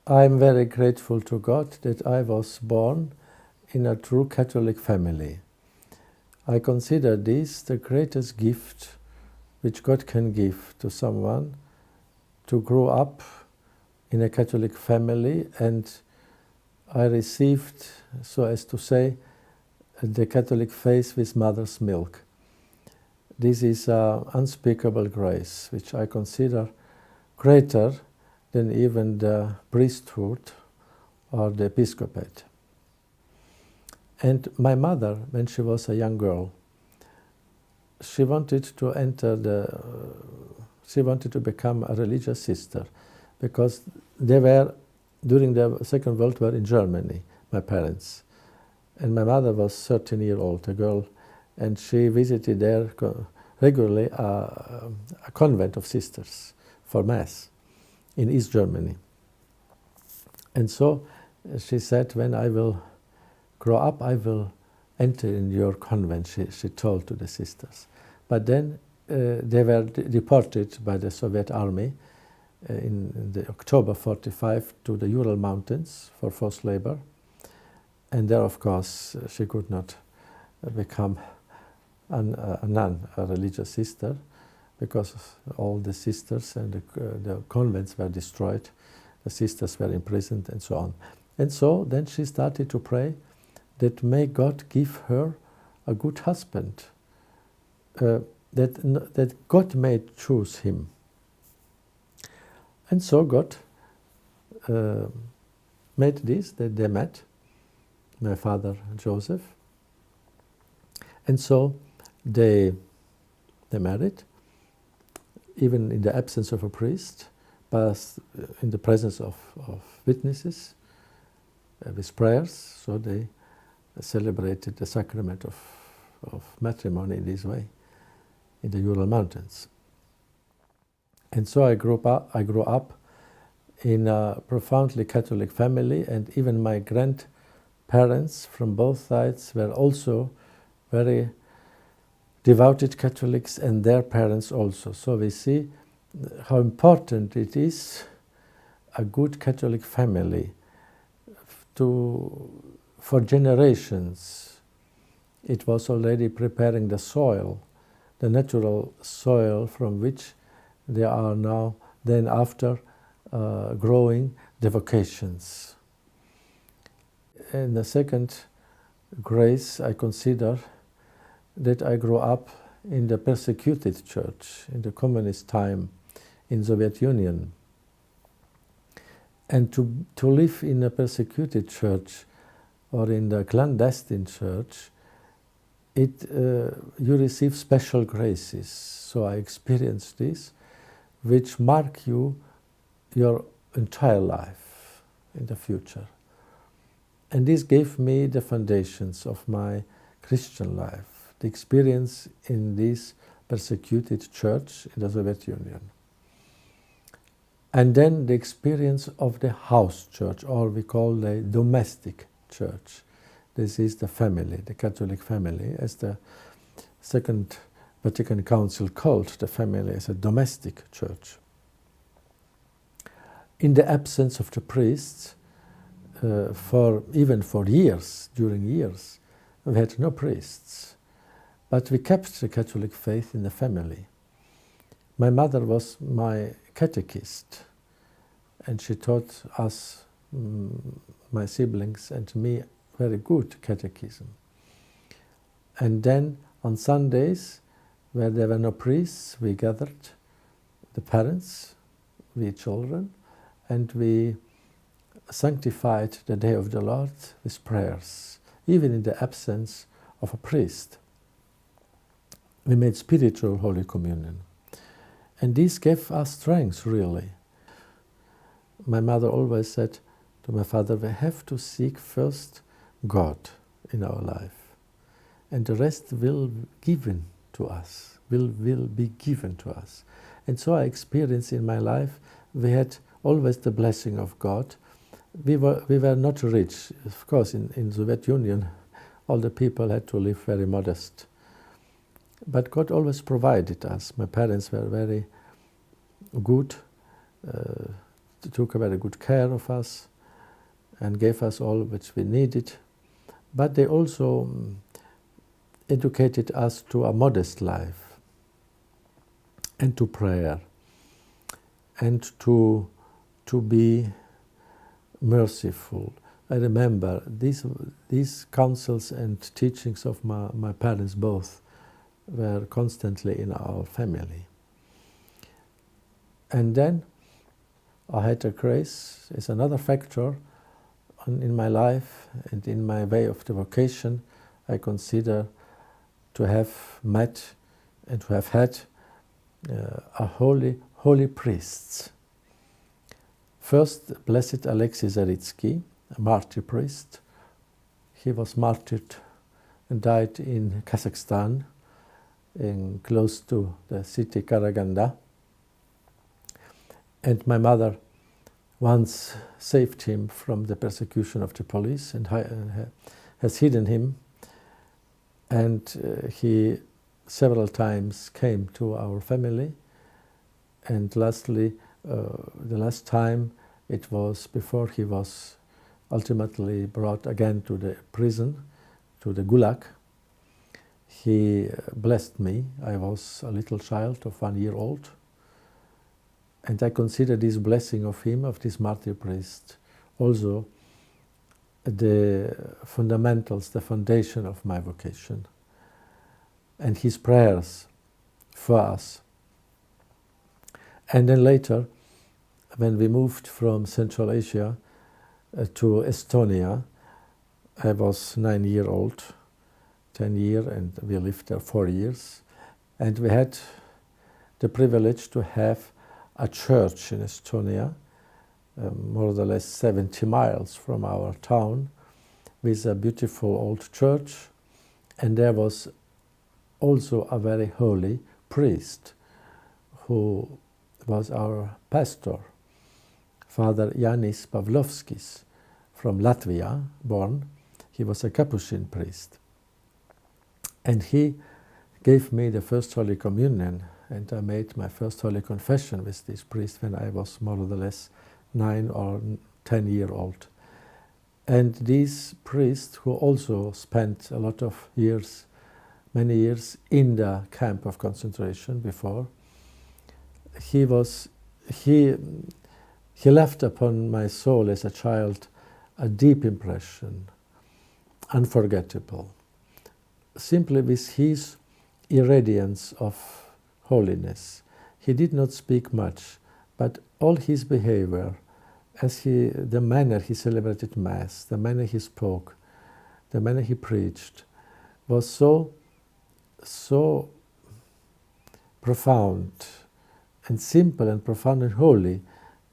I'm very grateful to God that I was born in a true Catholic family. I consider this the greatest gift which God can give to someone, to grow up in a Catholic family, and I received, so as to say, the Catholic faith with mother's milk. This is an unspeakable grace, which I consider greater than even the priesthood or the episcopate. And my mother, when she was a young girl, she wanted to become a religious sister, because they were, during the Second World War in Germany, my parents. And my mother was 13 years old, a girl, and she visited there regularly a convent of sisters for Mass in East Germany. And so she said, when I will grow up, I will enter in your convent, she told to the sisters. But then they were deported by the Soviet army in the October 45 to the Ural Mountains for forced labor. And there, of course, she could not become a nun, a religious sister, because all the sisters and the convents were destroyed, the sisters were imprisoned, and so on. And so then she started to pray that may God give her a good husband, that God may choose him. And so God made this, that they met, my father Joseph. And so they married, even in the absence of a priest, but in the presence of witnesses, with prayers. So they celebrated the sacrament of matrimony in this way, in the Ural Mountains. And so I grew up in a profoundly Catholic family, and even my grandparents from both sides were also very devoted Catholics, and their parents also. So we see how important it is, a good Catholic family, for generations. It was already preparing the soil, the natural soil from which they are now, then after, growing the vocations. And the second grace I consider that I grew up in the persecuted church, in the communist time in Soviet Union. And to live in a persecuted church or in the clandestine church, you receive special graces. So I experienced this, which mark your entire life in the future. And this gave me the foundations of my Christian life, the experience in this persecuted church in the Soviet Union. And then the experience of the house church, or we call the domestic church. This is the family, the Catholic family, as the Second Vatican Council called the family as a domestic church. In the absence of the priests, even for years, during years, we had no priests. But we kept the Catholic faith in the family. My mother was my catechist, and she taught us, my siblings and me, very good catechism. And then on Sundays, where there were no priests, we gathered, the parents, we children, and we sanctified the day of the Lord with prayers, even in the absence of a priest. We made spiritual Holy Communion. And this gave us strength, really. My mother always said to my father, we have to seek first God in our life, and the rest will be given to us, will be given to us. And so I experienced in my life, we had always the blessing of God. We were not rich. Of course, in Soviet Union, all the people had to live very modest. But God always provided us. My parents were very good took a very good care of us and gave us all which we needed. But they also educated us to a modest life and to prayer and to be merciful. I remember these counsels and teachings of my parents both were constantly in our family. And then I had a grace as another factor in my life and in my way of the vocation. I consider to have met and to have had a holy priests. First, Blessed Alexei Zaritsky, a martyr priest. He was martyred and died in Kazakhstan, close to the city Karaganda. And my mother once saved him from the persecution of the police and has hidden him. And he several times came to our family. And lastly, the last time, it was before he was ultimately brought again to the prison, to the Gulag. He blessed me. I was a little child of 1 year old. And I consider this blessing of him, of this martyr priest, also the fundamentals, the foundation of my vocation. And his prayers for us. And then later, when we moved from Central Asia to Estonia, I was 9 years old, 10 years, and we lived there 4 years. And we had the privilege to have a church in Estonia, more or less 70 miles from our town, with a beautiful old church. And there was also a very holy priest who was our pastor, Father Yanis Pavlovskis, from Latvia, born. He was a Capuchin priest. And he gave me the first Holy Communion, and I made my first Holy Confession with this priest when I was more or less 9 or 10 years old. And this priest, who also spent a lot of years, many years, in the camp of concentration before, he left upon my soul as a child a deep impression, unforgettable, simply with his irradiance of holiness. He did not speak much, but all his behavior, the manner he celebrated Mass, the manner he spoke, the manner he preached, was so profound and simple and profound and holy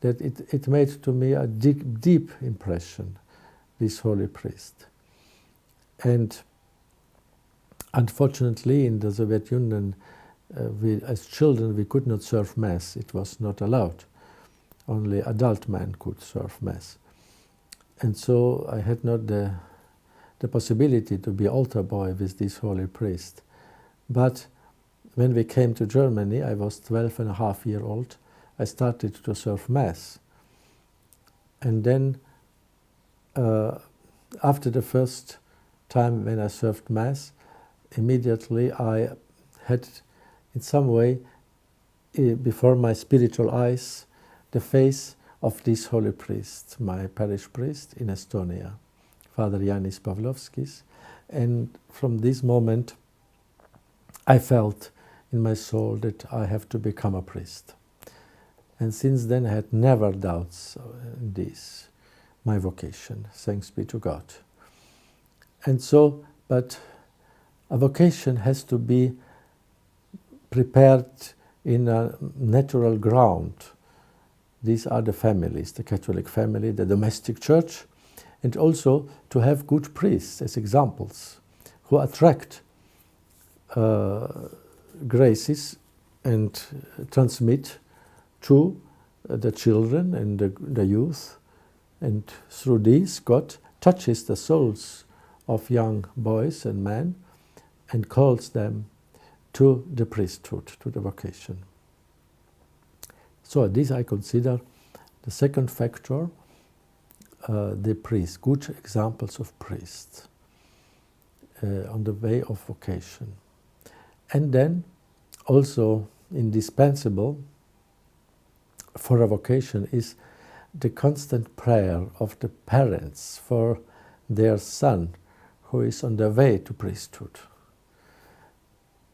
that it made to me a deep impression, this holy priest. And unfortunately, in the Soviet Union, as children, we could not serve Mass. It was not allowed. Only adult men could serve Mass. And so I had not the possibility to be altar boy with this holy priest. But when we came to Germany, I was 12 and a half years old, I started to serve Mass. And then, after the first time when I served Mass, immediately I had, in some way, before my spiritual eyes, the face of this holy priest, my parish priest in Estonia, Father Yanis Pavlovskis. And from this moment, I felt in my soul that I have to become a priest. And since then, I had never doubts in this, my vocation, thanks be to God. And so, but a vocation has to be prepared in a natural ground. These are the families, the Catholic family, the domestic church, and also to have good priests as examples who attract graces and transmit to the children and the youth. And through these, God touches the souls of young boys and men and calls them to the priesthood, to the vocation. So this I consider The second factor, the priests, good examples of priests on the way of vocation. And then also indispensable for a vocation is the constant prayer of the parents for their son who is on the way to priesthood.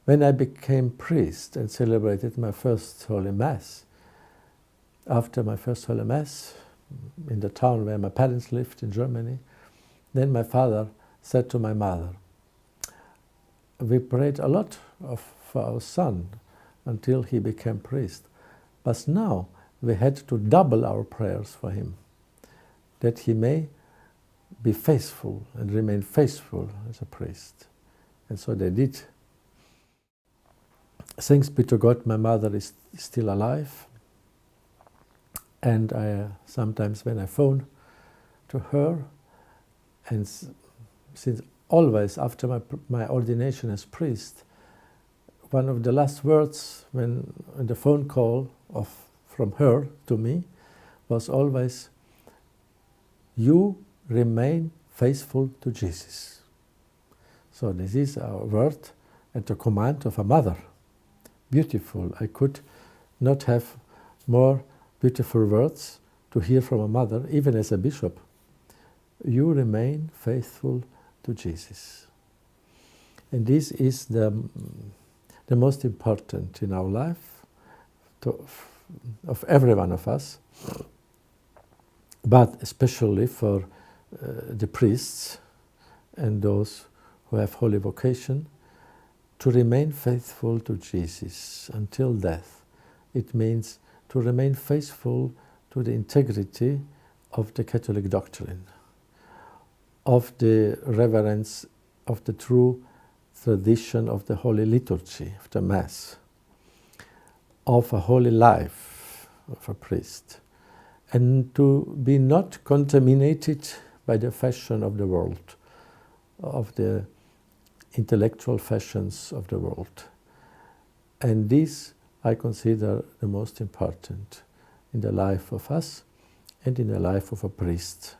When I became priest and celebrated my first Holy Mass, after my first Holy Mass in the town where my parents lived in Germany, then my father said to my mother, we prayed a lot for our son until he became priest, but now we had to double our prayers for him, that he may be faithful and remain faithful as a priest. And so they did. Thanks be to God, my mother is still alive. And I sometimes when I phone to her, and since always after my ordination as priest, one of the last words when the phone call from her to me was always, you remain faithful to Jesus. So this is our word and the command of a mother. Beautiful. I could not have more beautiful words to hear from a mother, even as a bishop. You remain faithful to Jesus. And this is the most important in our life, of every one of us, but especially for the priests and those who have holy vocation, to remain faithful to Jesus until death. It means to remain faithful to the integrity of the Catholic doctrine, of the reverence of the true tradition of the Holy Liturgy, of the Mass, of a holy life of a priest, and to be not contaminated by the fashion of the world, of the intellectual fashions of the world. And this I consider the most important in the life of us and in the life of a priest.